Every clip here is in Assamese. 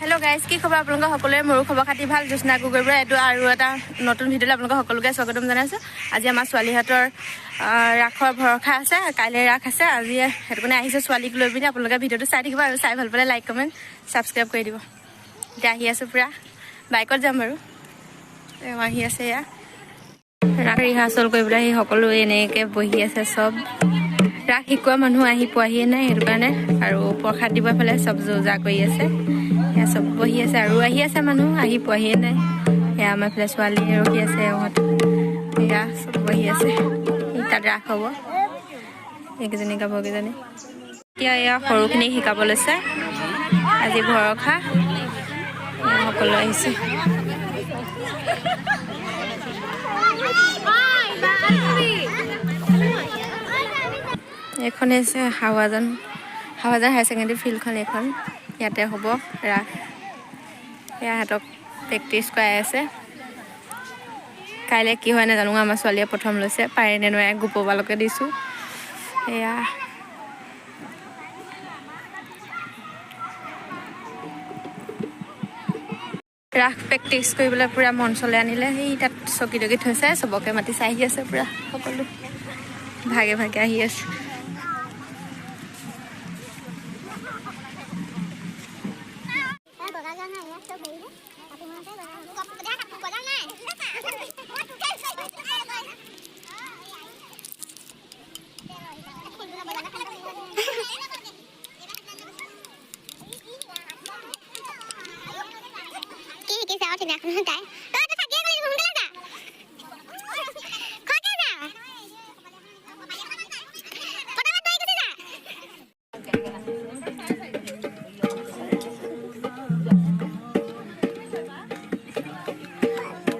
हेलो गाइस কি খবৰ আপোনালোকৰ সকলোৰে মোৰ খবৰ খাতি ভাল জুসনা গগৈৰ পৰা এটো আৰু এটা নতুন ভিডিঅ'লৈ আপোনালোকক সকলোকে স্বাগতম জনাইছো আজি আমাৰ ছোৱালীহাতৰ ৰাখৰ ভৰখা আছে কাইলে ৰাখ আছে আজি হেতু কাৰণে আহিছে ছোৱালীক লৈ পিনে আপোনালোকে ভিডিঅ'টো চাই থাকিব আৰু চাই ভাল পালে লাইক কমেন্ট সাবস্ক্ৰাইব কৰি দিব এতিয়া আহি আছে পুৰা বাইকত যাম বাৰু আহি আছে ইয়া ৰাখ ৰিহাৰ্সল কৰিবলৈ আহি সকলো এনেকে বহি আছে সব ৰাখ শিকোৱা মানুহ আহি পোৱাহিয়ে নাই হেতু কাৰণে আৰু প্ৰসাদ দিব ফলে সব যোজা কৰি আছে या सब বহি আছে আৰু আহি আছে মানুহ আহি পোৱাহিয়ে নাই या আমাৰ ফলে ছোৱালী ৰখি আছে এহত या सब বহি আছে ইটা ৰাখ হ'ব একজনী গাবগিজনী এতিয়া ইয়া সৰুখিনি শিকাব লৈছে আজি ভৰখা সকলো আহিছে এখন আছে হাৱাজান হায়াৰ সেকেন্ডাৰী ফিল্ডখন এখন ইয়াতে হ'ব ৰাখ ইয়া হাতক প্ৰেক্টিছ কৰাই আছে কাইলে কি হয় নাজানো আমাৰ ছোৱালীয়ে প্ৰথম লৈছে পাৰে নে নোৱাৰে গোপবালকে দিছো এয়া ৰাখ প্ৰেক্টিছ কৰিবলৈ পুৰা মঞ্চলৈ আনিলে সেই তাত চকী টকী থৈছে সবকে মাতি চাই আহি আছে পুৰা সকলো ভাগে ভাগে আহি আছে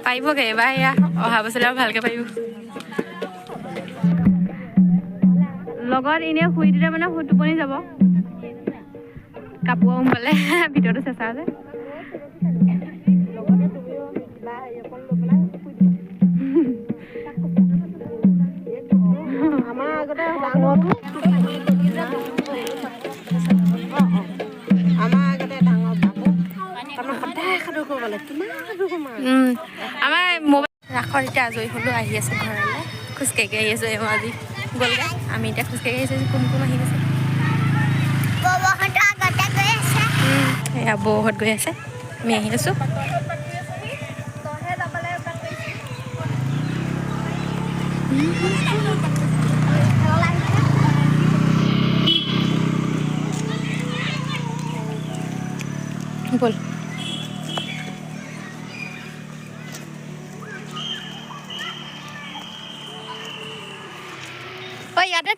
পাৰিবগে এবাৰ এয়া অহা বছৰলৈ ভালকে পাৰিব লগত এনে শুই দিলে মানে টোপনি যাব কাপোৰ উমলে ভিতৰতে চেঁচা আছে আমাৰ আগতে আমাৰ মোবাইল ৰাখৰ এতিয়া আজৰি হ'লো আহি আছো ঘৰলৈ খোজকাঢ়ি আহি আছো আজি গ'লগা আমি এতিয়া খোজকাঢ়ি আহিছো কোন কোন আহি আছে এয়া বৌহঁত গৈ আছে আমি আহি আছো বল ইয়াতে